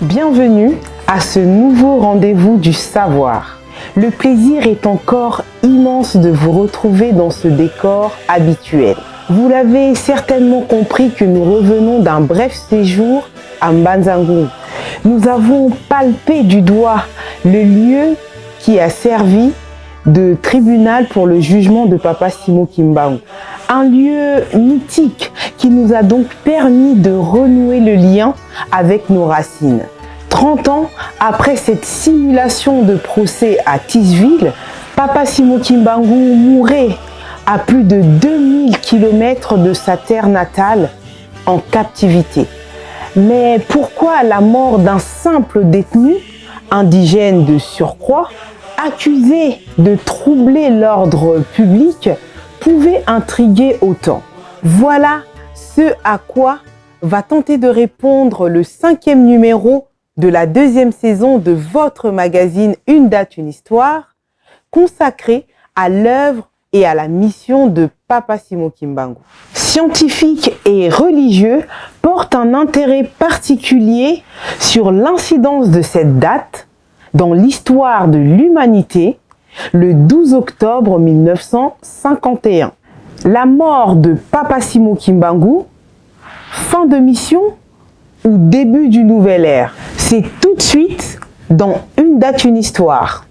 Bienvenue à ce nouveau rendez-vous du savoir. Le plaisir est encore immense de vous retrouver dans ce décor habituel. Vous l'avez certainement compris que nous revenons d'un bref séjour à Mbanzangoum. Nous avons palpé du doigt le lieu qui a servi de tribunal pour le jugement de Papa Simo Kimbangu. Un lieu mythique qui nous a donc permis de renouer le lien avec nos racines. 30 ans après cette simulation de procès à Tisville, Papa Simo Kimbangu mourait à plus de 2000 km de sa terre natale en captivité. Mais pourquoi la mort d'un simple détenu, indigène de surcroît, accusé de troubler l'ordre public, pouvait intriguer autant? Voilà ce à quoi va tenter de répondre le 5e numéro de la 2e saison de votre magazine Une date, une histoire, consacré à l'œuvre et à la mission de Papa Simo Kimbangu. Scientifique et religieux portent un intérêt particulier sur l'incidence de cette date dans l'histoire de l'humanité, le 12 octobre 1951. La mort de Papa Simo Kimbangu, fin de mission ou début du nouvel ère? C'est tout de suite dans Une date, une histoire.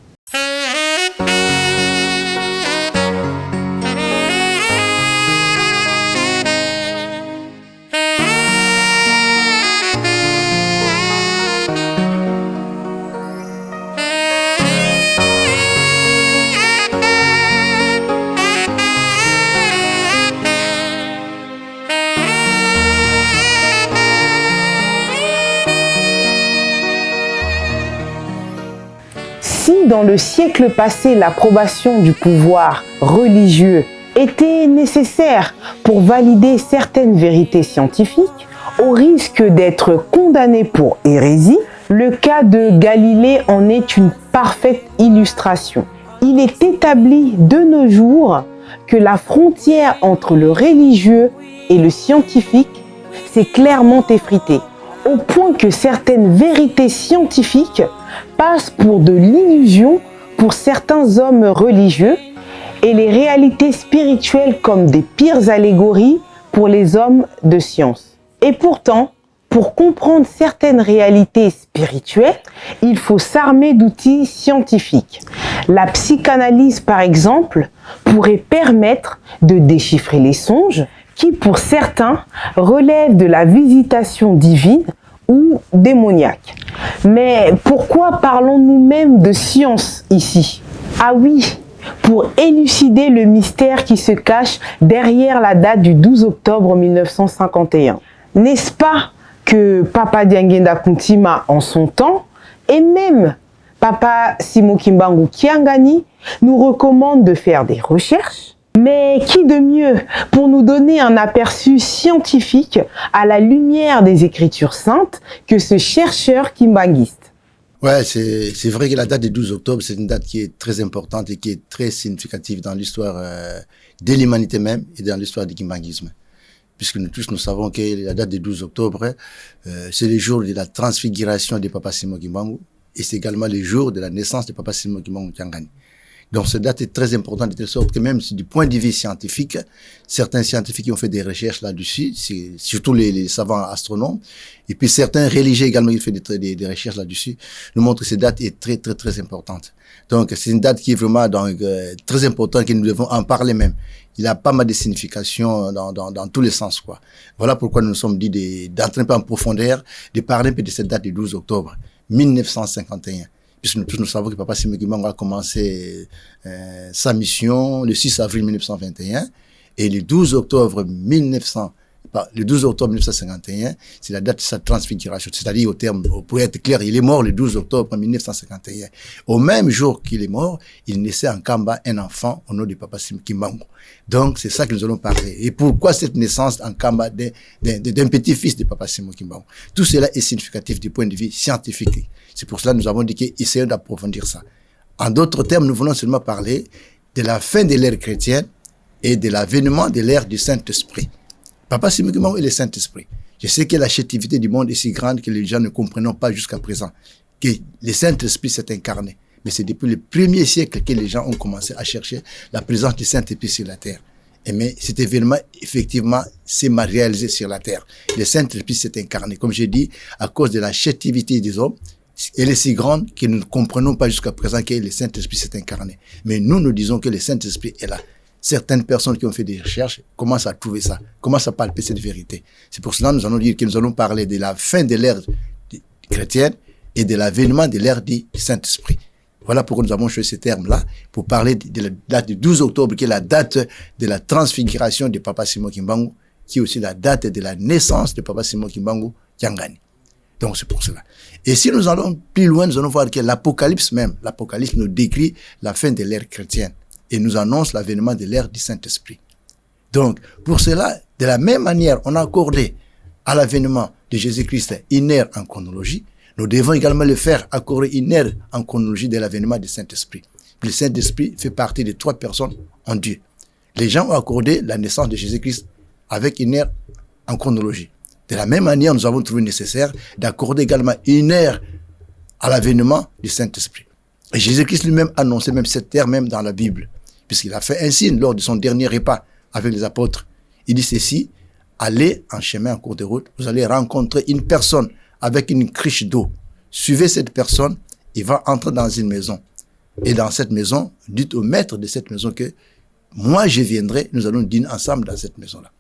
Si dans le siècle passé, l'approbation du pouvoir religieux était nécessaire pour valider certaines vérités scientifiques, au risque d'être condamné pour hérésie, le cas de Galilée en est une parfaite illustration. Il est établi de nos jours que la frontière entre le religieux et le scientifique s'est clairement effritée, au point que certaines vérités scientifiques passent pour de l'illusion pour certains hommes religieux et les réalités spirituelles comme des pires allégories pour les hommes de science. Et pourtant, pour comprendre certaines réalités spirituelles, il faut s'armer d'outils scientifiques. La psychanalyse, par exemple, pourrait permettre de déchiffrer les songes qui, pour certains, relèvent de la visitation divine ou démoniaque. Mais pourquoi parlons-nous même de science ici? Ah oui, pour élucider le mystère qui se cache derrière la date du 12 octobre 1951. N'est-ce pas que Papa Diangenda Kuntima en son temps, et même Papa Simo Kimbangu Kiangani, nous recommandent de faire des recherches? Mais qui de mieux pour nous donner un aperçu scientifique à la lumière des Écritures saintes que ce chercheur kimbanguiste? Ouais, c'est vrai que la date du 12 octobre, c'est une date qui est très importante et qui est très significative dans l'histoire de l'humanité même et dans l'histoire du kimbanguisme. Puisque nous tous, nous savons que la date du 12 octobre, c'est le jour de la transfiguration de Papa Simo Kimbangu et c'est également le jour de la naissance de Papa Simo Kimbangu Kiangani. Donc, cette date est très importante de telle sorte que même si du point de vue scientifique, certains scientifiques qui ont fait des recherches là-dessus, surtout les savants astronomes, et puis certains religieux également qui ont fait des recherches là-dessus, nous montrent que cette date est très, très, très importante. Donc, c'est une date qui est vraiment très importante, que nous devons en parler même. Il a pas mal de significations dans tous les sens, quoi. Voilà pourquoi nous nous sommes dit d'entrer un peu en profondeur, de parler un peu de cette date du 12 octobre 1951. Puisque nous tous nous savons que Papa Simo Kimbangu a commencé sa mission le 6 avril 1921 et le 12 octobre 1951, c'est la date de sa transfiguration. C'est-à-dire, pour être clair, il est mort le 12 octobre 1951. Au même jour qu'il est mort, il naissait en Kamba un enfant au nom de Papa Simo Kimbangu. Donc, c'est ça que nous allons parler. Et pourquoi cette naissance en Kamba d'un petit-fils de Papa Simo Kimbangu? Tout cela est significatif du point de vue scientifique. C'est pour cela que nous avons dit qu'essayons d'approfondir ça. En d'autres termes, nous voulons seulement parler de la fin de l'ère chrétienne et de l'avènement de l'ère du Saint-Esprit. Papa Simo Kimbangu est le Saint-Esprit. Je sais que la chétivité du monde est si grande que les gens ne comprennent pas jusqu'à présent que le Saint-Esprit s'est incarné. Mais c'est depuis le premier siècle que les gens ont commencé à chercher la présence du Saint-Esprit sur la terre. Mais cet événement, effectivement, s'est réalisé sur la terre. Le Saint-Esprit s'est incarné. Comme j'ai dit, à cause de la chétivité des hommes, elle est si grande que nous ne comprenons pas jusqu'à présent que le Saint-Esprit s'est incarné. Mais nous disons que le Saint-Esprit est là. Certaines personnes qui ont fait des recherches commencent à trouver ça, commencent à palper cette vérité. C'est pour cela que nous allons dire que nous allons parler de la fin de l'ère chrétienne et de l'avènement de l'ère du Saint-Esprit. Voilà pourquoi nous avons choisi ce terme-là, pour parler de la date du 12 octobre, qui est la date de la transfiguration de Papa Simon Kimbangu, qui est aussi la date de la naissance de Papa Simon Kimbangu Kiangani. Donc c'est pour cela. Et si nous allons plus loin, nous allons voir que l'Apocalypse nous décrit la fin de l'ère chrétienne et nous annonce l'avènement de l'ère du Saint-Esprit. Donc, pour cela, de la même manière, on a accordé à l'avènement de Jésus-Christ une ère en chronologie. Nous devons également le faire accorder une ère en chronologie de l'avènement du Saint-Esprit. Le Saint-Esprit fait partie de 3 personnes en Dieu. Les gens ont accordé la naissance de Jésus-Christ avec une ère en chronologie. De la même manière, nous avons trouvé nécessaire d'accorder également une ère à l'avènement du Saint-Esprit. Et Jésus-Christ lui-même a annoncé même cette ère même dans la Bible, puisqu'il a fait un signe lors de son dernier repas avec les apôtres. Il dit ceci: allez en chemin, en cours de route, vous allez rencontrer une personne avec une cruche d'eau. Suivez cette personne, il va entrer dans une maison. Et dans cette maison, dites au maître de cette maison que moi je viendrai, nous allons dîner ensemble dans cette maison-là.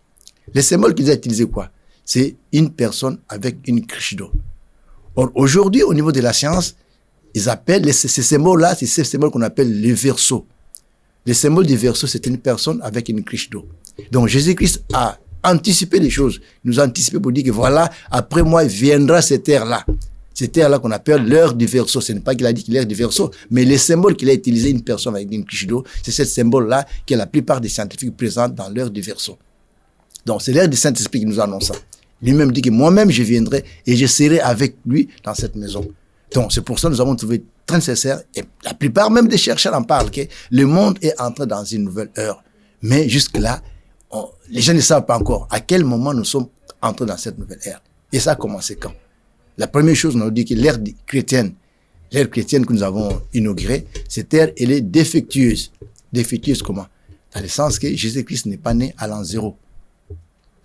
Les symboles qu'ils ont utilisés quoi? C'est une personne avec une cruche d'eau. Or, aujourd'hui, au niveau de la science, ils appellent ces symboles-là, c'est ces symboles qu'on appelle les verseaux. Le symbole du verseau, c'est une personne avec une cruche d'eau. Donc, Jésus-Christ a anticipé les choses. Il nous a anticipé pour dire que voilà, après moi, viendra cette ère-là. Cette ère-là qu'on appelle l'heure du verseau. Ce n'est pas qu'il a dit qu'il est l'heure du verseau, mais le symbole qu'il a utilisé, une personne avec une cruche d'eau, c'est ce symbole-là que la plupart des scientifiques présentent dans l'heure du verseau. Donc, c'est l'ère du Saint-Esprit qui nous annonce ça. Lui-même dit que moi-même, je viendrai et je serai avec lui dans cette maison. Donc, c'est pour ça que nous avons trouvé très nécessaire, et la plupart même des chercheurs en parlent, que le monde est entré dans une nouvelle heure. Mais jusque-là, les gens ne savent pas encore à quel moment nous sommes entrés dans cette nouvelle ère. Et ça a commencé quand? La première chose, on a dit que l'ère chrétienne que nous avons inaugurée, cette ère, elle est défectueuse. Défectueuse comment? Dans le sens que Jésus-Christ n'est pas né à l'an 0.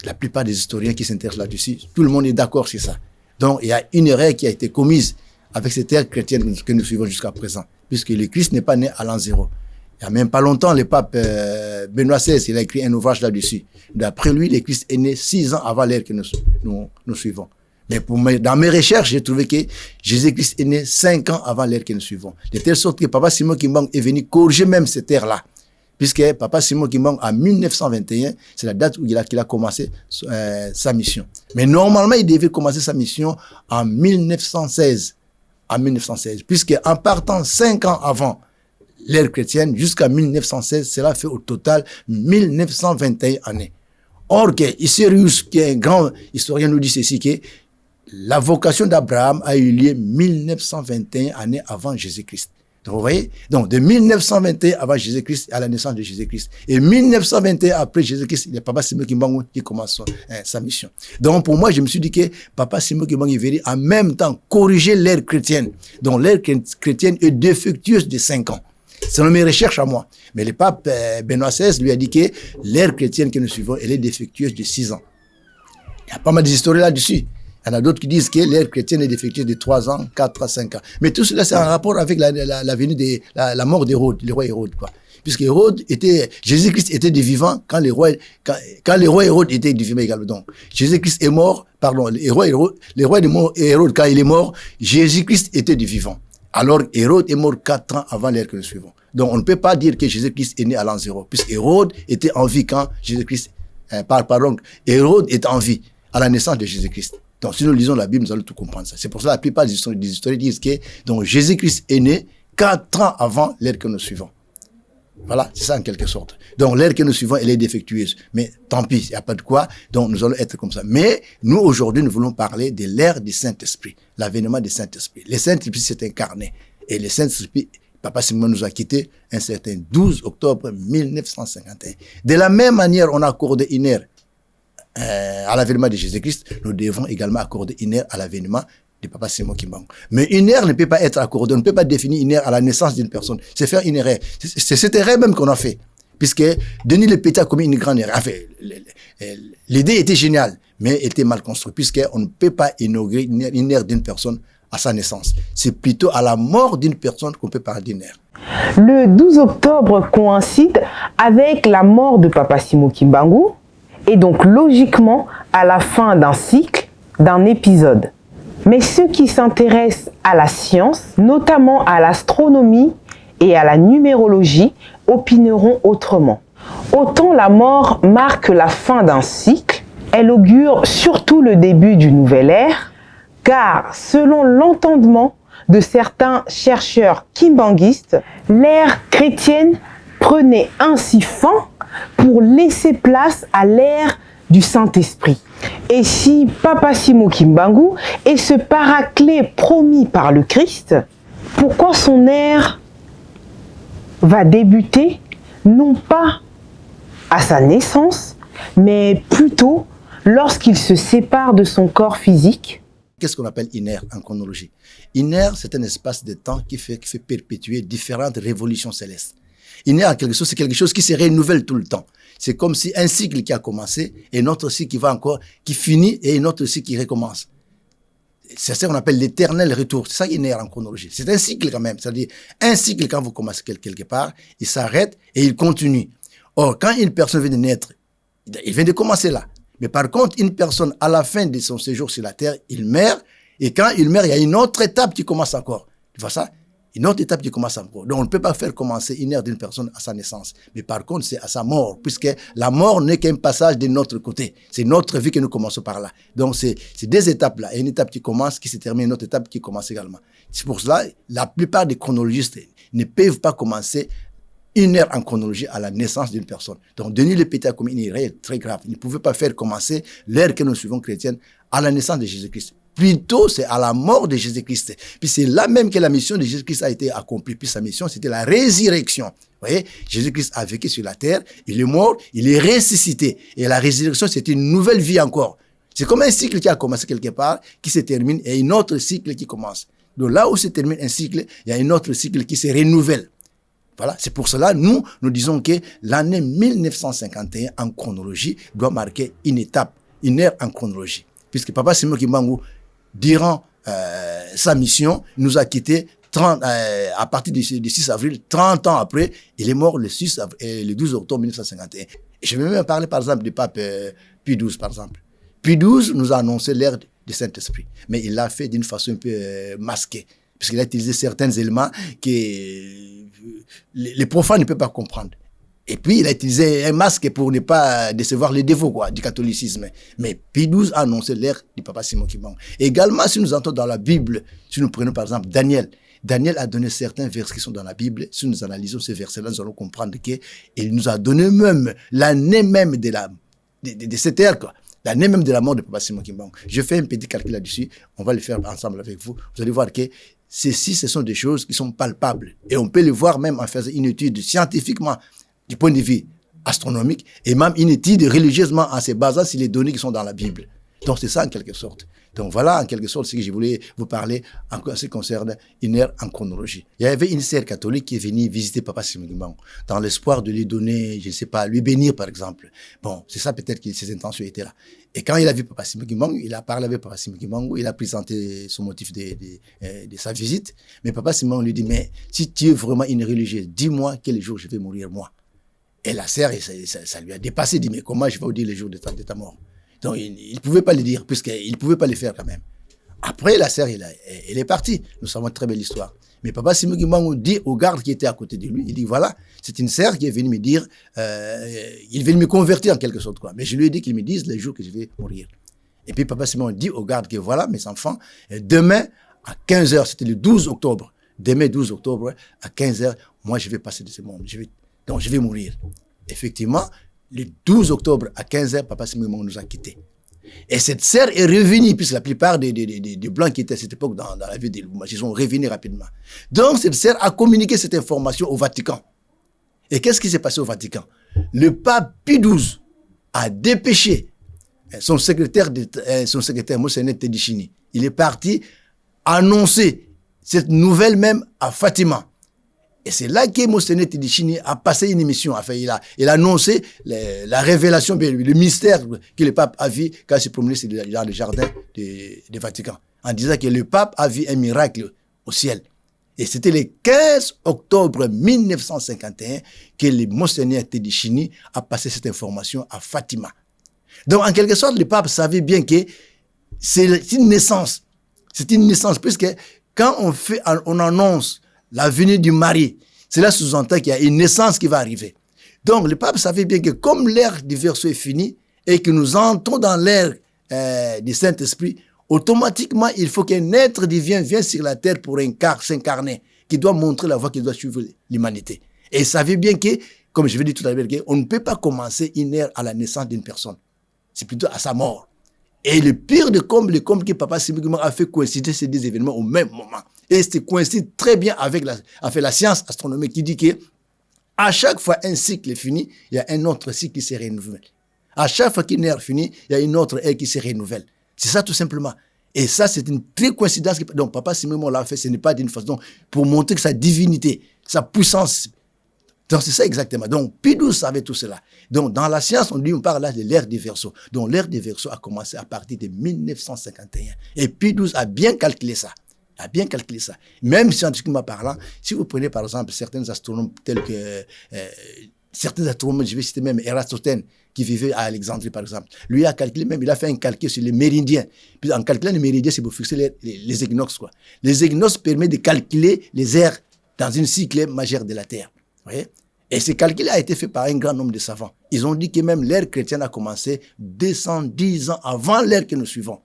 La plupart des historiens qui s'intéressent là-dessus, tout le monde est d'accord sur ça. Donc, il y a une erreur qui a été commise avec cette ère chrétienne que nous suivons jusqu'à présent, puisque le Christ n'est pas né à l'an 0. Il n'y a même pas longtemps, le pape Benoît XVI, il a écrit un ouvrage là-dessus. D'après lui, le Christ est né 6 ans avant l'ère que nous suivons. Mais dans mes recherches, j'ai trouvé que Jésus-Christ est né 5 ans avant l'ère que nous suivons. De telle sorte que Papa Simon Kimbangu est venu corriger même cette ère-là. Puisque Papa Simon Kimbangu, en 1921, c'est la date où il a commencé sa mission. Mais normalement, il devait commencer sa mission en 1916. Puisque en partant 5 ans avant l'ère chrétienne, jusqu'à 1916, cela fait au total 1921 années. Or, Iserius, qui est un grand historien, nous dit ceci, que la vocation d'Abraham a eu lieu 1921 années avant Jésus-Christ. Donc, vous voyez? Donc, de 1921 avant Jésus-Christ à la naissance de Jésus-Christ. Et 1921 après Jésus-Christ, il y a Papa Simon Kimbangu qui commence sa mission. Donc, pour moi, je me suis dit que Papa Simon Kimbangu veut en même temps corriger l'ère chrétienne. Donc, l'ère chrétienne est défectueuse de 5 ans. Selon mes recherches à moi. Mais le pape Benoît XVI lui a dit que l'ère chrétienne que nous suivons, elle est défectueuse de 6 ans. Il y a pas mal d'histoires là-dessus. Il y en a d'autres qui disent que l'ère chrétienne est défectueuse de 3 ans, 4 à 5 ans. Mais tout cela, c'est en rapport avec la venue de la mort d'Hérode, le roi Hérode, quoi. Puisque Jésus-Christ était du vivant quand le roi Hérode était du vivant également. Donc, Jésus-Christ est mort, le roi Hérode, quand il est mort, Jésus-Christ était du vivant. Alors, Hérode est mort 4 ans avant l'ère que nous suivons. Donc, on ne peut pas dire que Jésus-Christ est né à l'an 0, puisque Hérode était en vie quand Hérode est en vie à la naissance de Jésus-Christ. Donc, si nous lisons la Bible, nous allons tout comprendre ça. C'est pour ça que la plupart des historiens disent que donc, Jésus-Christ est né 4 ans avant l'ère que nous suivons. Voilà, c'est ça en quelque sorte. Donc, l'ère que nous suivons, elle est défectueuse. Mais tant pis, il n'y a pas de quoi. Donc, nous allons être comme ça. Mais nous, aujourd'hui, nous voulons parler de l'ère du Saint-Esprit, l'avènement du Saint-Esprit. Le Saint-Esprit s'est incarné. Et le Saint-Esprit, Papa Simon nous a quittés un certain 12 octobre 1951. De la même manière, on a accordé une ère à l'avènement de Jésus-Christ, nous devons également accorder une ère à l'avènement de Papa Simon Kimbangu. Mais une ère ne peut pas être accordée, on ne peut pas définir une ère à la naissance d'une personne. C'est faire une erreur. C'est cette erreur même qu'on a fait. Puisque Denis Le Petit a commis une grande erreur. Enfin, l'idée était géniale, mais elle était mal construite, puisqu'on ne peut pas inaugurer une ère d'une personne à sa naissance. C'est plutôt à la mort d'une personne qu'on peut parler d'une ère. Le 12 octobre coïncide avec la mort de Papa Simon Kimbangu et donc logiquement à la fin d'un cycle, d'un épisode. Mais ceux qui s'intéressent à la science, notamment à l'astronomie et à la numérologie, opineront autrement. Autant la mort marque la fin d'un cycle, elle augure surtout le début d'une nouvelle ère, car selon l'entendement de certains chercheurs kimbanguistes, l'ère chrétienne prenait ainsi fin pour laisser place à l'ère du Saint-Esprit. Et si Papa Simon Kimbangu est ce paraclet promis par le Christ, pourquoi son ère va débuter non pas à sa naissance, mais plutôt lorsqu'il se sépare de son corps physique? Qu'est-ce qu'on appelle une ère en chronologie? Une ère, c'est un espace de temps qui fait perpétuer différentes révolutions célestes. Une ère, c'est quelque chose qui se renouvelle tout le temps. C'est comme si un cycle qui a commencé et un autre cycle qui finit et un autre cycle qui recommence. C'est ça qu'on appelle l'éternel retour. C'est ça une ère en chronologie. C'est un cycle quand même. C'est-à-dire, un cycle, quand vous commencez quelque part, il s'arrête et il continue. Or, quand une personne vient de naître, il vient de commencer là. Mais par contre, une personne, à la fin de son séjour sur la terre, il meurt. Et quand il meurt, il y a une autre étape qui commence encore. Tu vois ça? Une autre étape qui commence encore. Donc, on ne peut pas faire commencer une ère d'une personne à sa naissance. Mais par contre, c'est à sa mort, puisque la mort n'est qu'un passage de notre côté. C'est notre vie que nous commençons par là. Donc, c'est deux étapes-là. Une étape qui commence, qui se termine, une autre étape qui commence également. C'est pour cela, la plupart des chronologistes ne peuvent pas commencer une ère en chronologie à la naissance d'une personne. Donc, Denis Le Petit a commis une erreur très grave. Il ne pouvait pas faire commencer l'ère que nous suivons chrétienne à la naissance de Jésus-Christ. Plutôt, c'est à la mort de Jésus-Christ. Puis c'est là même que la mission de Jésus-Christ a été accomplie. Puis sa mission, c'était la résurrection. Vous voyez, Jésus-Christ a vécu sur la terre, il est mort, il est ressuscité. Et la résurrection, c'était une nouvelle vie encore. C'est comme un cycle qui a commencé quelque part, qui se termine, et un autre cycle qui commence. Donc là où se termine un cycle, il y a un autre cycle qui se renouvelle. Voilà, c'est pour cela, nous disons que l'année 1951 en chronologie doit marquer une étape, une ère en chronologie. Puisque Papa Simon Kimbangu, durant sa mission, nous a quittés à partir du 6 avril, 30 ans après, il est mort le 12 octobre 1951. Et je vais même parler par exemple du pape Pie XII, par exemple. Pie XII nous a annoncé l'ère du Saint-Esprit, mais il l'a fait d'une façon un peu masquée, puisqu'il a utilisé certains éléments que les profanes ne peuvent pas comprendre. Et puis, il a utilisé un masque pour ne pas décevoir les dévots du catholicisme. Mais Pie XII a annoncé l'ère du Papa Simon Kimbangu. Également, si nous entrons dans la Bible, si nous prenons par exemple Daniel a donné certains versets qui sont dans la Bible. Si nous analysons ces versets-là, nous allons comprendre qu'il nous a donné même l'année même de cette ère, l'année même de la mort de Papa Simon Kimbangu. Je fais un petit calcul là-dessus. On va le faire ensemble avec vous. Vous allez voir que ceci, ce sont des choses qui sont palpables. Et on peut le voir même en faisant une étude scientifiquement, du point de vue astronomique, et même une étude religieusement en se basant sur les données qui sont dans la Bible. Donc c'est ça en quelque sorte. Donc voilà en quelque sorte ce que je voulais vous parler en ce qui concerne une ère en chronologie. Il y avait une sœur catholique qui est venue visiter Papa Simon Kimbangu dans l'espoir de lui donner, je ne sais pas, lui bénir par exemple. Bon, c'est ça peut-être que ses intentions étaient là. Et quand il a vu Papa Simon Kimbangu, il a parlé avec Papa Simon Kimbangu, il a présenté son motif de sa visite. Mais Papa Simon lui dit, mais si tu es vraiment une religieuse, dis-moi quel jour je vais mourir moi. Et la sœur, ça lui a dépassé, il dit, mais comment je vais vous dire le jour de ta mort? Donc, il ne pouvait pas le dire, puisqu'il ne pouvait pas le faire quand même. Après, la sœur, elle est partie. Nous savons une très belle histoire. Mais Papa Simon Kimbangu dit aux gardes qui étaient à côté de lui, il dit, voilà, c'est une sœur qui est venue me dire, il veut me convertir en quelque sorte, quoi. Mais je lui ai dit qu'il me dise le jour que je vais mourir. Et puis Papa Simon dit aux gardes que voilà, mes enfants, demain, à 15h, c'était le 12 octobre, demain 12 octobre, à 15h, moi, je vais passer de ce monde. Donc, je vais mourir. Effectivement, le 12 octobre à 15h, Papa Simon Kimbangu nous a quittés. Et cette sœur est revenue, puisque la plupart des Blancs qui étaient à cette époque dans la ville de Lubumbashi, ils sont revenus rapidement. Donc, cette sœur a communiqué cette information au Vatican. Et qu'est-ce qui s'est passé au Vatican? Le pape Pie XII a dépêché son secrétaire, Monseigneur Teddy, il est parti annoncer cette nouvelle même à Fatima. Et c'est là que Monseigneur Teddy a passé une émission. Enfin, il a annoncé la révélation, le mystère que le pape a vu quand il s'est promené dans le jardin du Vatican, en disant que le pape a vu un miracle au ciel. Et c'était le 15 octobre 1951 que le Monseigneur Teddy a passé cette information à Fatima. Donc, en quelque sorte, le pape savait bien que c'est une naissance. C'est une naissance, puisque quand on annonce la venue du mari, cela sous-entend qu'il y a une naissance qui va arriver. Donc, le pape savait bien que comme l'ère du Verseau est finie et que nous entrons dans l'ère du Saint-Esprit, automatiquement, il faut qu'un être divin vienne sur la terre pour s'incarner, qui doit montrer la voie qui doit suivre l'humanité. Et il savait bien que, comme je l'ai dit tout à l'heure, on ne peut pas commencer une ère à la naissance d'une personne. C'est plutôt à sa mort. Et le pire de comble que Papa Simon a fait coïncider ces deux événements au même moment. Et c'est coïncide très bien avec la science astronomique qui dit que à chaque fois un cycle est fini, il y a un autre cycle qui se renouvelle. À chaque fois qu'une ère finit, il y a une autre ère qui se renouvelle. C'est ça tout simplement. Et ça, c'est une très coïncidence. Donc Papa Simon l'a fait, ce n'est pas d'une façon pour montrer que sa divinité, sa puissance. Donc c'est ça exactement. Donc Pie XII savait tout cela. Donc dans la science, on parle là de l'ère des Verseaux. Donc l'ère des Verseaux a commencé à partir de 1951. Et Pie XII a bien calculé ça. Même scientifiquement parlant, si vous prenez par exemple certains astronomes tels que certains astronomes, je vais citer même Eratosthène, qui vivait à Alexandrie par exemple, lui a calculé même, il a fait un calcul sur les méridiens. Puis en calculant les méridiens, c'est pour fixer les équinoxes, quoi. Les équinoxes permettent de calculer les aires dans une cycle majeure de la Terre. Vous voyez? Et ce calcul a été fait par un grand nombre de savants. Ils ont dit que même l'ère chrétienne a commencé 210 ans avant l'ère que nous suivons.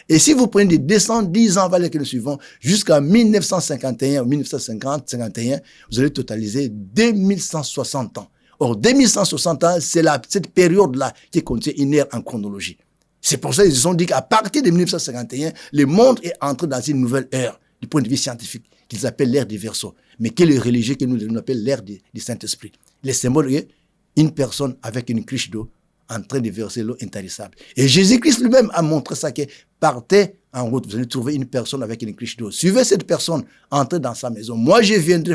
Et si vous prenez 210 ans avant l'ère que nous suivons, jusqu'à 1951 ou 1950-51, vous allez totaliser 2160 ans. Or, 2160 ans, c'est cette période-là qui contient une ère en chronologie. C'est pour ça qu'ils ont dit qu'à partir de 1951, le monde est entré dans une nouvelle ère du point de vue scientifique, qu'ils appellent l'ère des Verseaux, mais que les religieux que nous appellent l'ère du Saint-Esprit. Les symboles, une personne avec une cruche d'eau en train de verser l'eau intarissable. Et Jésus-Christ lui-même a montré ça, que partez en route, vous allez trouver une personne avec une cruche d'eau. Suivez cette personne, entrez dans sa maison. Moi, je viendrai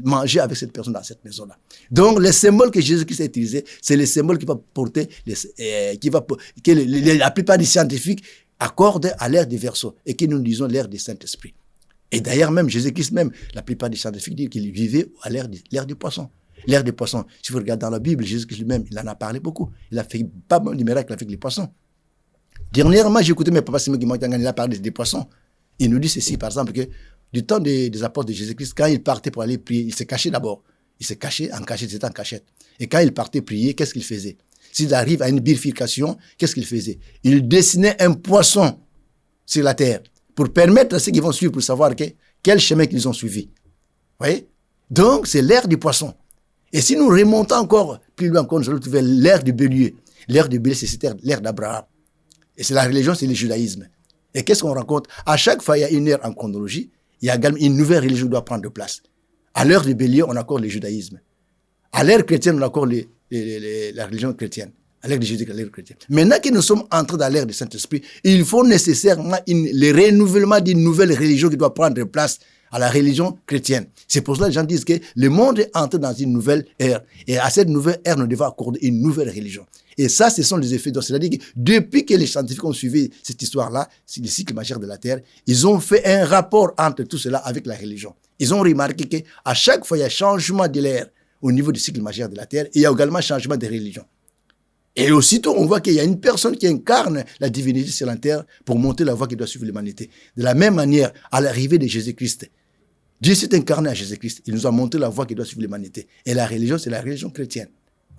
manger avec cette personne dans cette maison-là. Donc, les symboles que Jésus-Christ a utilisés, c'est les symboles qui vont porter, que la plupart des scientifiques accordent à l'ère des Verseaux et que nous disons l'ère du Saint-Esprit. Et d'ailleurs, même Jésus-Christ, la plupart des scientifiques disent qu'il vivait à l'ère du poisson. L'ère des poissons. Si vous regardez dans la Bible, Jésus-Christ lui-même, il en a parlé beaucoup. Il a fait pas mal de miracles avec les poissons. Dernièrement, j'ai écouté mes papas Simon qui il a parlé des poissons. Il nous dit ceci, par exemple, que du temps des apôtres de Jésus-Christ, quand il partait pour aller prier, il se cachait d'abord. Il se cachait en cachette, c'était en cachette. Et quand il partait prier, qu'est-ce qu'il faisait? S'il arrive à une bifurcation, qu'est-ce qu'il faisait? Il dessinait un poisson sur la terre pour permettre à ceux qui vont suivre pour savoir quel chemin qu'ils ont suivi. Vous voyez? Donc, c'est l'ère du poisson. Et si nous remontons encore plus loin, nous allons trouver l'ère du bélier. L'ère du bélier, c'est l'ère d'Abraham. Et c'est la religion, c'est le judaïsme. Et qu'est-ce qu'on rencontre? À chaque fois, il y a une ère en chronologie, il y a également une nouvelle religion qui doit prendre place. À l'ère du bélier, on a encore le judaïsme. À l'ère chrétienne, on a encore la religion chrétienne. À l'ère de Jésus, à l'ère chrétienne. Maintenant que nous sommes entrés dans l'ère du Saint-Esprit, il faut nécessairement le renouvellement d'une nouvelle religion qui doit prendre place à la religion chrétienne. C'est pour cela que les gens disent que le monde est entré dans une nouvelle ère. Et à cette nouvelle ère, nous devons accorder une nouvelle religion. Et ça, ce sont les effets. Donc, c'est-à-dire que depuis que les scientifiques ont suivi cette histoire-là, c'est le cycle majeur de la Terre, ils ont fait un rapport entre tout cela avec la religion. Ils ont remarqué qu'à chaque fois, il y a changement de l'ère au niveau du cycle majeur de la Terre, et il y a également changement de religion. Et aussitôt, on voit qu'il y a une personne qui incarne la divinité sur la terre pour monter la voie qui doit suivre l'humanité. De la même manière, à l'arrivée de Jésus-Christ, Dieu s'est incarné à Jésus-Christ. Il nous a montré la voie qui doit suivre l'humanité. Et la religion, c'est la religion chrétienne.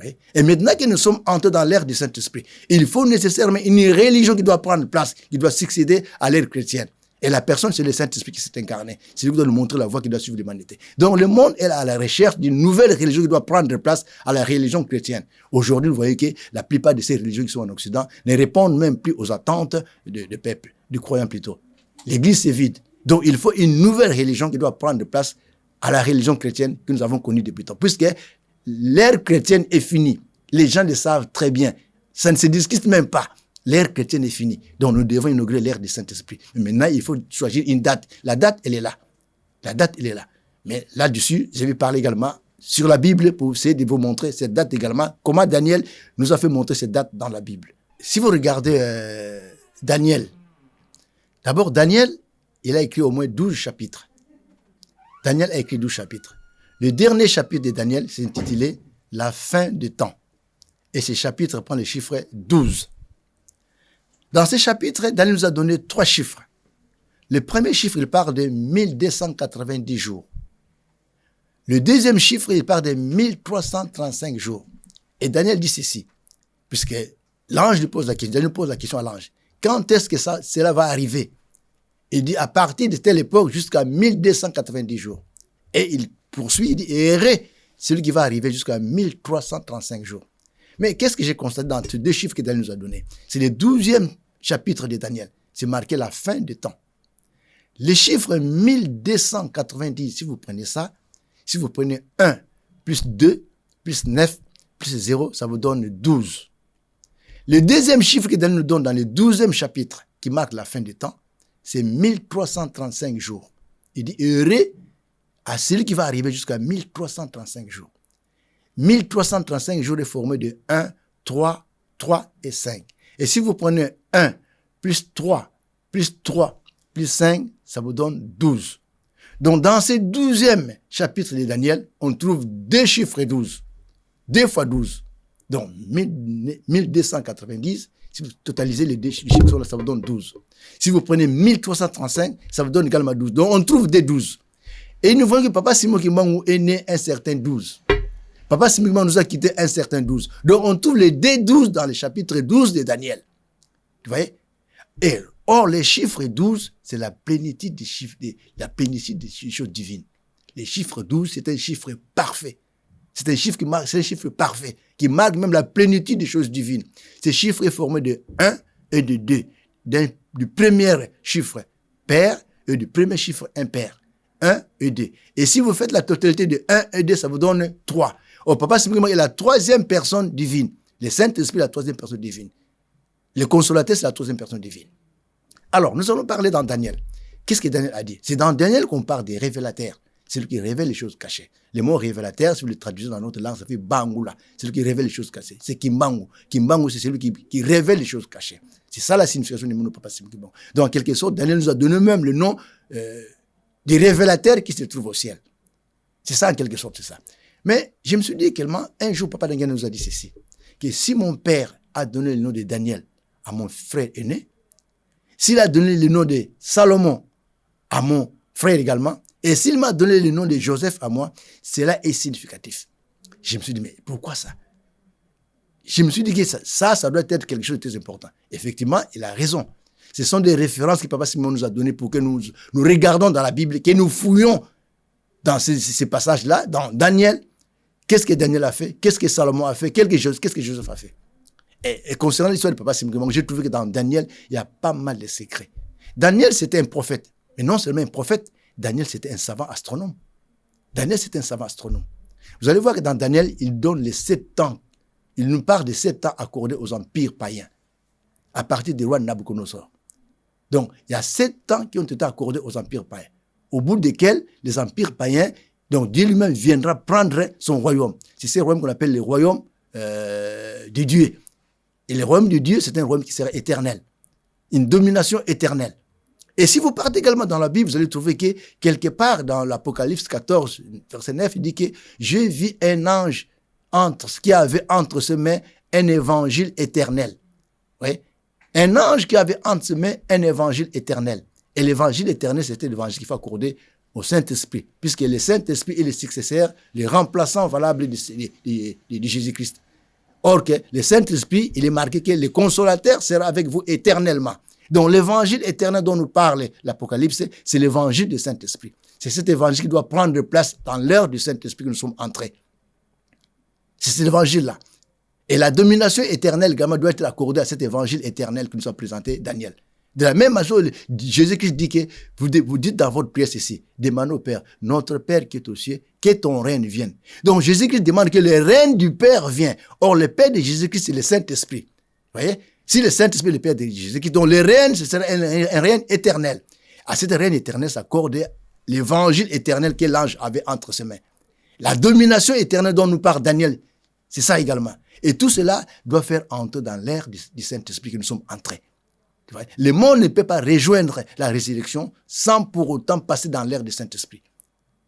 Oui? Et maintenant que nous sommes entrés dans l'ère du Saint-Esprit, il faut nécessairement une religion qui doit prendre place, qui doit succéder à l'ère chrétienne. Et la personne, c'est le Saint-Esprit qui s'est incarné. C'est lui qui doit nous montrer la voie qui doit suivre l'humanité. Donc le monde est à la recherche d'une nouvelle religion qui doit prendre place à la religion chrétienne. Aujourd'hui, vous voyez que la plupart de ces religions qui sont en Occident ne répondent même plus aux attentes du peuple, du croyant plutôt. L'Église est vide. Donc il faut une nouvelle religion qui doit prendre place à la religion chrétienne que nous avons connue depuis longtemps. Puisque l'ère chrétienne est finie. Les gens le savent très bien. Ça ne se discute même pas. L'ère chrétienne est finie. Donc, nous devons inaugurer l'ère du Saint-Esprit. Mais maintenant, il faut choisir une date. La date, elle est là. La date, elle est là. Mais là-dessus, je vais parler également sur la Bible pour essayer de vous montrer cette date également. Comment Daniel nous a fait montrer cette date dans la Bible. Si vous regardez Daniel, d'abord, Daniel, il a écrit au moins 12 chapitres. Daniel a écrit 12 chapitres. Le dernier chapitre de Daniel, c'est intitulé « La fin des temps ». Et ce chapitre prend le chiffre 12. Dans ce chapitre, Daniel nous a donné 3 chiffres. Le premier chiffre, il parle de 1290 jours. Le deuxième chiffre, il parle de 1335 jours. Et Daniel dit ceci, puisque l'ange lui pose la question, Daniel pose la question à l'ange. Quand est-ce que cela va arriver? Il dit à partir de telle époque jusqu'à 1290 jours. Et il poursuit, il dit, et celui qui va arriver jusqu'à 1335 jours. Mais qu'est-ce que j'ai constaté dans ces 2 chiffres que Daniel nous a donnés? C'est le 12e chapitre de Daniel. C'est marqué la fin des temps. Les chiffres 1290, si vous prenez ça, si vous prenez 1 plus 2 plus 9 plus 0, ça vous donne 12. Le deuxième chiffre que Daniel nous donne dans le 12e chapitre, qui marque la fin des temps, c'est 1335 jours. Il dit, heureux à celui qui va arriver jusqu'à 1335 jours. 1335 jours est formé de 1, 3, 3 et 5. Et si vous prenez 1 plus 3 plus 3 plus 5, ça vous donne 12. Donc, dans ce 12e chapitre de Daniel, on trouve 2 chiffres 12. 2 fois 12. Donc, 1290, si vous totalisez les 2 chiffres, ça vous donne 12. Si vous prenez 1335, ça vous donne également 12. Donc, on trouve des 12. Et nous voyons que Papa Simon Kimbangu est né un certain 12. Papa Simon Kimbangu nous a quitté un certain 12. Donc, on trouve les D12 dans le chapitre 12 de Daniel. Vous voyez? Et or, les chiffres 12, c'est la plénitude des chiffres, la plénitude des choses divines. Les chiffres 12, c'est un chiffre parfait. C'est un chiffre parfait, qui marque même la plénitude des choses divines. Ce chiffre est formé de 1 et de 2. Du premier chiffre pair et du premier chiffre impair. 1 et 2. Et si vous faites la totalité de 1 et 2, ça vous donne 3. Oh, Papa simplement est la 3e personne divine. Le Saint-Esprit est la 3e personne divine. Le Consolateur, c'est la 3e personne divine. Alors, nous allons parler dans Daniel. Qu'est-ce que Daniel a dit? C'est dans Daniel qu'on parle des révélateurs. C'est lui qui révèle les choses cachées. Le mot révélateur, si vous le traduisez dans notre langue, ça fait Bangula. C'est lui qui révèle les choses cachées. C'est Kimbangu. Kimbangu, c'est celui qui révèle les choses cachées. C'est ça la signification du mot Papa Simon. Donc, en quelque sorte, Daniel nous a donné même le nom des révélateurs qui se trouvent au ciel. C'est ça, en quelque sorte, c'est ça. Mais je me suis dit également, un jour, Papa Daniel nous a dit ceci, que si mon père a donné le nom de Daniel à mon frère aîné, s'il a donné le nom de Salomon à mon frère également, et s'il m'a donné le nom de Joseph à moi, cela est significatif. Je me suis dit, mais pourquoi ça? Je me suis dit que ça doit être quelque chose de très important. Effectivement, il a raison. Ce sont des références que Papa Simon nous a données pour que nous regardons dans la Bible, que nous fouillons dans ces passages-là, dans Daniel. Qu'est-ce que Daniel a fait? Qu'est-ce que Salomon a fait? Qu'est-ce que Joseph a fait? Et concernant l'histoire de Papa Simon, j'ai trouvé que dans Daniel, il y a pas mal de secrets. Daniel, c'était un prophète. Mais non seulement un prophète, Daniel, c'était un savant astronome. Daniel, c'était un savant astronome. Vous allez voir que dans Daniel, il donne les 7 ans. Il nous parle des 7 ans accordés aux empires païens, à partir du roi Nabucodonosor. Donc, il y a 7 ans qui ont été accordés aux empires païens, au bout desquels les empires païens, donc Dieu lui-même viendra prendre son royaume. C'est ce royaume qu'on appelle le royaume de Dieu. Et le royaume de Dieu, c'est un royaume qui sera éternel. Une domination éternelle. Et si vous partez également dans la Bible, vous allez trouver que quelque part dans l'Apocalypse 14, verset 9, il dit que je vis un ange qui avait entre ses mains un évangile éternel. Oui? Un ange qui avait entre ses mains un évangile éternel. Et l'évangile éternel, c'était l'évangile qu'il faut accorder au Saint-Esprit, puisque le Saint-Esprit est le successeur, le remplaçant valable de Jésus-Christ. Or que le Saint-Esprit, il est marqué que le Consolateur sera avec vous éternellement. Donc l'évangile éternel dont nous parle l'Apocalypse, c'est l'évangile du Saint-Esprit. C'est cet évangile qui doit prendre place dans l'heure du Saint-Esprit que nous sommes entrés. C'est cet évangile-là. Et la domination éternelle également doit être accordée à cet évangile éternel que nous a présenté Daniel. De la même façon, Jésus-Christ dit que vous dites dans votre prière ceci, demandez au Père, notre Père qui est aux cieux, que ton règne vienne. Donc Jésus-Christ demande que le règne du Père vienne. Or, le Père de Jésus-Christ, c'est le Saint-Esprit. Vous voyez? Si le Saint-Esprit est le Père de Jésus-Christ, donc le règne, ce sera un règne éternel. À cette règne éternel s'accorde l'évangile éternel que l'ange avait entre ses mains. La domination éternelle dont nous parle Daniel, c'est ça également. Et tout cela doit faire entrer dans l'ère du Saint-Esprit que nous sommes entrés. Le monde ne peut pas rejoindre la résurrection sans pour autant passer dans l'ère du Saint-Esprit.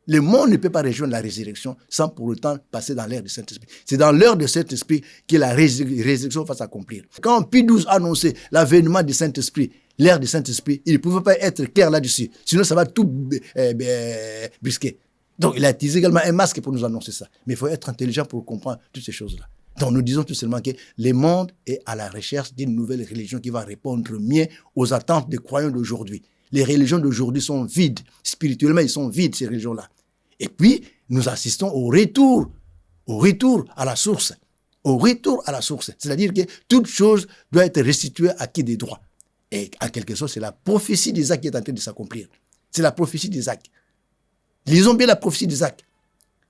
Le monde ne peut pas rejoindre la résurrection sans pour autant passer dans l'ère du Saint-Esprit. C'est dans l'ère du Saint-Esprit que la résurrection va s'accomplir. Quand Pie XII a annoncé l'avènement du Saint-Esprit, l'ère du Saint-Esprit, il ne pouvait pas être clair là-dessus. Sinon, ça va tout brisquer. Donc, il a utilisé également un masque pour nous annoncer ça. Mais il faut être intelligent pour comprendre toutes ces choses-là. Donc, nous disons tout simplement que le monde est à la recherche d'une nouvelle religion qui va répondre mieux aux attentes des croyants d'aujourd'hui. Les religions d'aujourd'hui sont vides. Spirituellement, ils sont vides, ces religions-là. Et puis, nous assistons au retour à la source. Au retour à la source. C'est-à-dire que toute chose doit être restituée à qui des droits. Et en quelque sorte, c'est la prophétie d'Isaac qui est en train de s'accomplir. C'est la prophétie d'Isaac. Lisons bien la prophétie d'Isaac.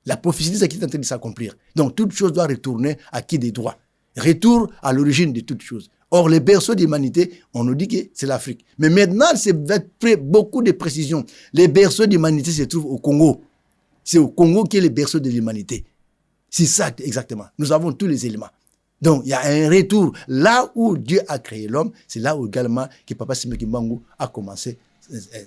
La prophétie d'Isaac qui est en train de s'accomplir. Donc, toute chose doit retourner à qui des droits. Retour à l'origine de toute chose. Or, les berceaux de l'humanité, on nous dit que c'est l'Afrique. Mais maintenant, c'est beaucoup de précisions. Les berceaux de l'humanité se trouvent au Congo. C'est au Congo qui est le berceau de l'humanité. C'est ça exactement. Nous avons tous les éléments. Donc, il y a un retour. Là où Dieu a créé l'homme, c'est là où également que Papa Simeki Mbangu a commencé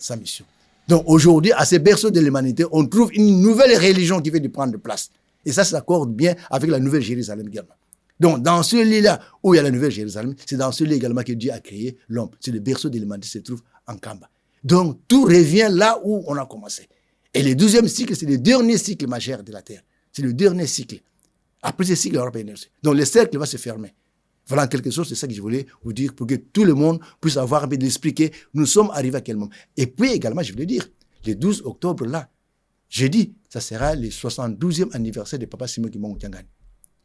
sa mission. Donc, aujourd'hui, à ces berceaux de l'humanité, on trouve une nouvelle religion qui vient de prendre place. Et ça s'accorde bien avec la Nouvelle Jérusalem également. Donc, dans ce lit-là où il y a la Nouvelle Jérusalem, c'est dans ce lit également que Dieu a créé l'homme. C'est le berceau de l'humanité qui se trouve en Kamba. Donc, tout revient là où on a commencé. Et le 12e cycle, c'est le dernier cycle majeur de la Terre. C'est le dernier cycle. Après ce cycle, il y aura pas d'énergie. Donc, le cercle va se fermer. Voilà, en quelque sorte, c'est ça que je voulais vous dire pour que tout le monde puisse avoir envie d'expliquer nous sommes arrivés à quel moment. Et puis également, je voulais dire, le 12 octobre, là, jeudi, ça sera le 72e anniversaire de Papa Simeki Mbangu Tiangani.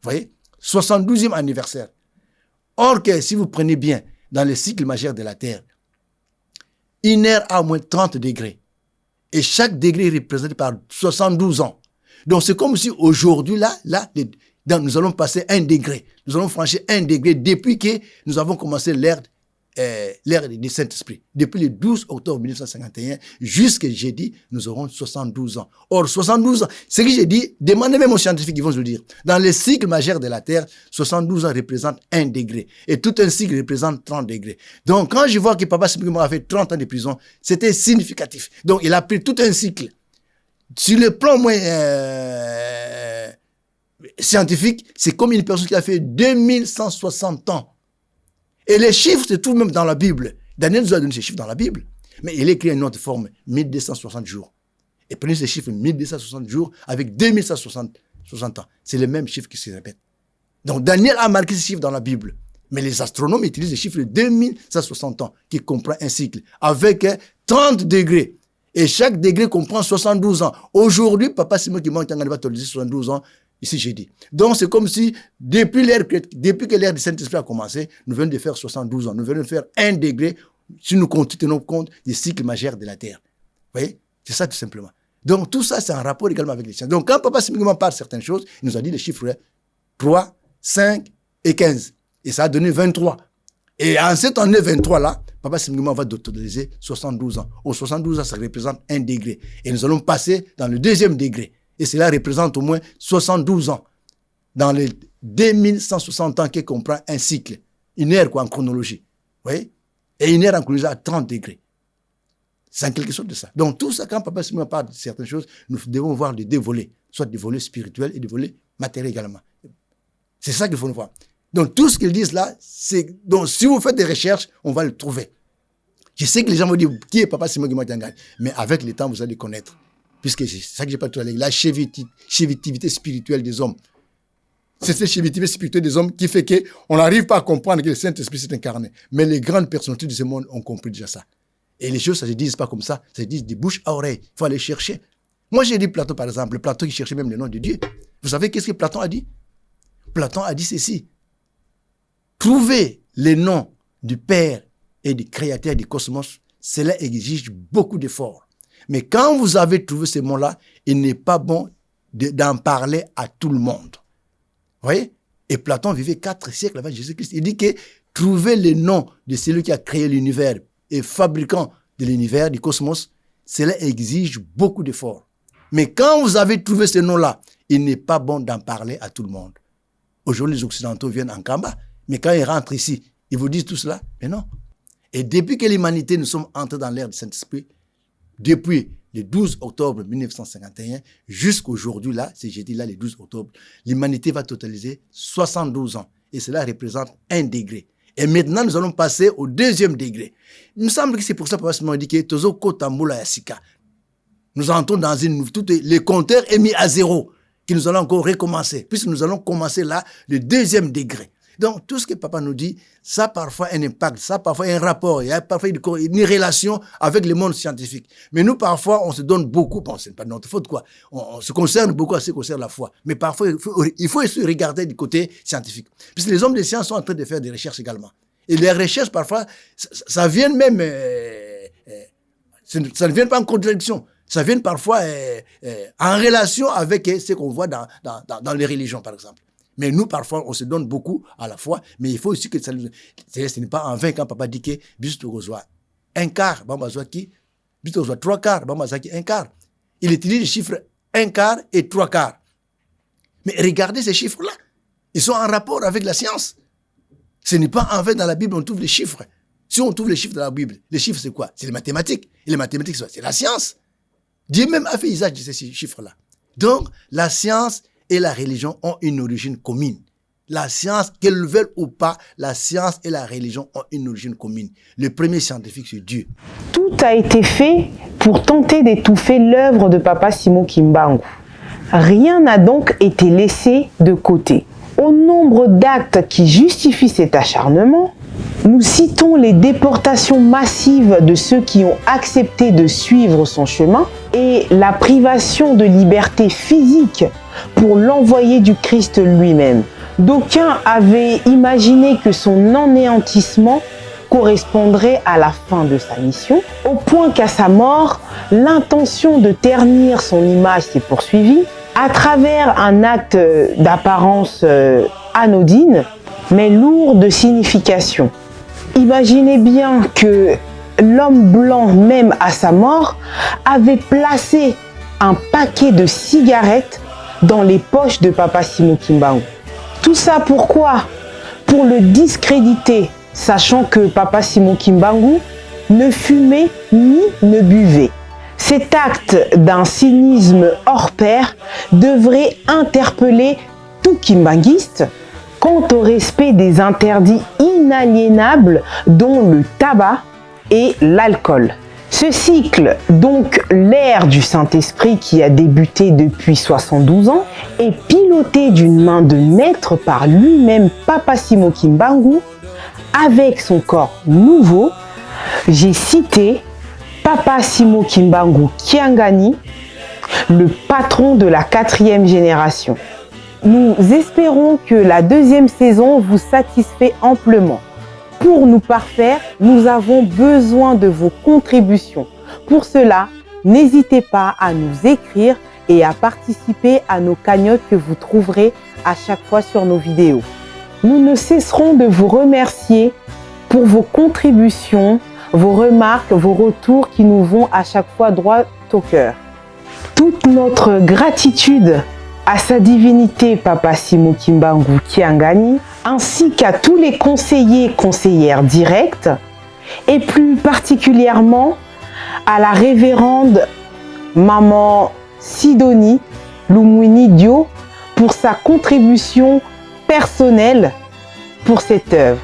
Vous voyez? 72e anniversaire. Or que, si vous prenez bien, dans le cycle majeur de la Terre, une heure a au moins 30 degrés. Et chaque degré est représenté par 72 ans. Donc, c'est comme si aujourd'hui, nous allons passer 1 degré. Nous allons franchir 1 degré depuis que nous avons commencé l'ère du Saint-Esprit. Depuis le 12 octobre 1951 jusqu'à jeudi, nous aurons 72 ans. Or, 72 ans, ce que j'ai dit, demandez même aux scientifiques, ils vont vous dire. Dans le cycle majeur de la Terre, 72 ans représentent 1 degré. Et tout un cycle représente 30 degrés. Donc, quand je vois que Papa Simeki a fait 30 ans de prison, c'était significatif. Donc, il a pris tout un cycle. Sur le plan moins scientifique, c'est comme une personne qui a fait 2160 ans. Et les chiffres se trouvent même dans la Bible. Daniel nous a donné ces chiffres dans la Bible. Mais il écrit une autre forme, 1260 jours. Et prenez ces chiffres, 1260 jours, avec 2160 ans. C'est les mêmes chiffres qui se répètent. Donc Daniel a marqué ces chiffres dans la Bible. Mais les astronomes utilisent les chiffres de 2160 ans, qui comprend un cycle, avec 30 degrés. Et chaque degré comprend 72 ans. Aujourd'hui, Papa Simeki Mbangu Tiangani va totaliser 72 ans. Ici, j'ai dit. Donc, c'est comme si, depuis que l'ère du Saint-Esprit a commencé, nous venons de faire 72 ans. Nous venons de faire 1 degré, si nous tenons compte des cycles majeurs de la Terre. Vous voyez? C'est ça, tout simplement. Donc, tout ça, c'est en rapport également avec les sciences. Donc, quand Papa Simeki Mbangu parle de certaines choses, il nous a dit les chiffres 3, 5 et 15. Et ça a donné 23. Et en cette année 23-là, Papa Simeki Mbangu va totaliser 72 ans. Au 72 ans, ça représente 1 degré. Et nous allons passer dans le 2e degré. Et cela représente au moins 72 ans. Dans les 2160 ans qui comprend un cycle. Une ère en chronologie. Vous voyez? Et une ère en chronologie à 30 degrés. C'est en quelque sorte de ça. Donc tout ça, quand Papa Simeki parle de certaines choses, nous devons voir les 2 volets. Soit des volets spirituels et des volets matériels également. C'est ça qu'il faut voir. Donc tout ce qu'ils disent là, c'est... Donc si vous faites des recherches, on va le trouver. Je sais que les gens vont dire, qui est Papa Simeki Mbangu Tiangani? Mais avec le temps, vous allez connaître. Puisque c'est ça que j'ai pas tout à l'heure, la chévitivité spirituelle des hommes. C'est cette chévitivité spirituelle des hommes qui fait qu'on n'arrive pas à comprendre que le Saint-Esprit s'est incarné. Mais les grandes personnalités de ce monde ont compris déjà ça. Et les choses, ça ne se dit pas comme ça, ça se dit de bouche à oreille. Il faut aller chercher. Moi, j'ai dit Platon, par exemple, Platon qui cherchait même le nom de Dieu. Vous savez qu'est-ce que Platon a dit? Platon a dit ceci. Trouver les noms du Père et du Créateur du cosmos, cela exige beaucoup d'efforts. Mais quand vous avez trouvé ces mots-là, il n'est pas bon d'en parler à tout le monde. Vous voyez? Et Platon vivait 4 siècles avant Jésus-Christ. Il dit que trouver le nom de celui qui a créé l'univers et fabricant de l'univers, du cosmos, cela exige beaucoup d'efforts. Mais quand vous avez trouvé ce nom-là, il n'est pas bon d'en parler à tout le monde. Aujourd'hui, les Occidentaux viennent en Kamba, mais quand ils rentrent ici, ils vous disent tout cela? Mais non. Et depuis que l'humanité, nous sommes entrés dans l'ère du Saint-Esprit, depuis le 12 octobre 1951 jusqu'aujourd'hui, là, c'est jeudi là, le 12 octobre, l'humanité va totaliser 72 ans. Et cela représente 1 degré. Et maintenant, nous allons passer au 2e degré. Il me semble que c'est pour ça que Papa Simon dit que Tozo Kotambola Yasika. Nous entrons dans une... Le compteur est mis à 0, que nous allons encore recommencer, puisque nous allons commencer là, le 2e degré. Donc, tout ce que Papa nous dit, ça a parfois un impact, ça a parfois un rapport, il y a parfois une relation avec le monde scientifique. Mais nous, parfois, on se donne beaucoup, bon, c'est pas notre faute, quoi. On se concerne beaucoup à ce qui concerne la foi. Mais parfois, il faut aussi regarder du côté scientifique. Puisque les hommes de science sont en train de faire des recherches également. Et les recherches, parfois, ça vient même, ça ne vient pas en contradiction. Ça vient parfois en relation avec ce qu'on voit dans les religions, par exemple. Mais nous, parfois, on se donne beaucoup à la foi, mais il faut aussi que ce n'est pas en vain quand Papa dit que Bisto Gozoa 1/4, Bambazoa qui, Bisto Gozoa 3/4, Bambazoa qui 1/4. Il utilise les chiffres 1/4 et 3/4. Mais regardez ces chiffres-là. Ils sont en rapport avec la science. Ce n'est pas en vain dans la Bible, on trouve les chiffres. Si on trouve les chiffres dans la Bible, les chiffres c'est quoi? C'est les mathématiques. Et les mathématiques, c'est la science. Dieu même a fait usage de ces chiffres-là. Donc, la science et la religion ont une origine commune. La science, qu'elles le veulent ou pas, la science et la religion ont une origine commune. Le premier scientifique, c'est Dieu. Tout a été fait pour tenter d'étouffer l'œuvre de Papa Simon Kimbangu. Rien n'a donc été laissé de côté. Au nombre d'actes qui justifient cet acharnement, nous citons les déportations massives de ceux qui ont accepté de suivre son chemin et la privation de liberté physique pour l'envoyé du Christ lui-même. D'aucuns avaient imaginé que son anéantissement correspondrait à la fin de sa mission, au point qu'à sa mort, l'intention de ternir son image s'est poursuivie à travers un acte d'apparence anodine, mais lourd de signification. Imaginez bien que l'homme blanc, même à sa mort, avait placé un paquet de cigarettes dans les poches de Papa Simon Kimbangu. Tout ça pourquoi? Pour le discréditer, sachant que Papa Simon Kimbangu ne fumait ni ne buvait. Cet acte d'un cynisme hors pair devrait interpeller tout kimbanguiste quant au respect des interdits inaliénables dont le tabac et l'alcool. Ce cycle, donc l'ère du Saint-Esprit qui a débuté depuis 72 ans, est piloté d'une main de maître par lui-même Papa Simon Kimbangu avec son corps nouveau. J'ai cité Papa Simon Kimbangu Kiangani, le patron de la 4e génération. Nous espérons que la 2e saison vous satisfait amplement. Pour nous parfaire, nous avons besoin de vos contributions. Pour cela, n'hésitez pas à nous écrire et à participer à nos cagnottes que vous trouverez à chaque fois sur nos vidéos. Nous ne cesserons de vous remercier pour vos contributions, vos remarques, vos retours qui nous vont à chaque fois droit au cœur. Toute notre gratitude à sa divinité Papa Simon Kimbangu Kiangani, ainsi qu'à tous les conseillers et conseillères directs, et plus particulièrement à la révérende Maman Sidonie Lumwini Dio pour sa contribution personnelle pour cette œuvre.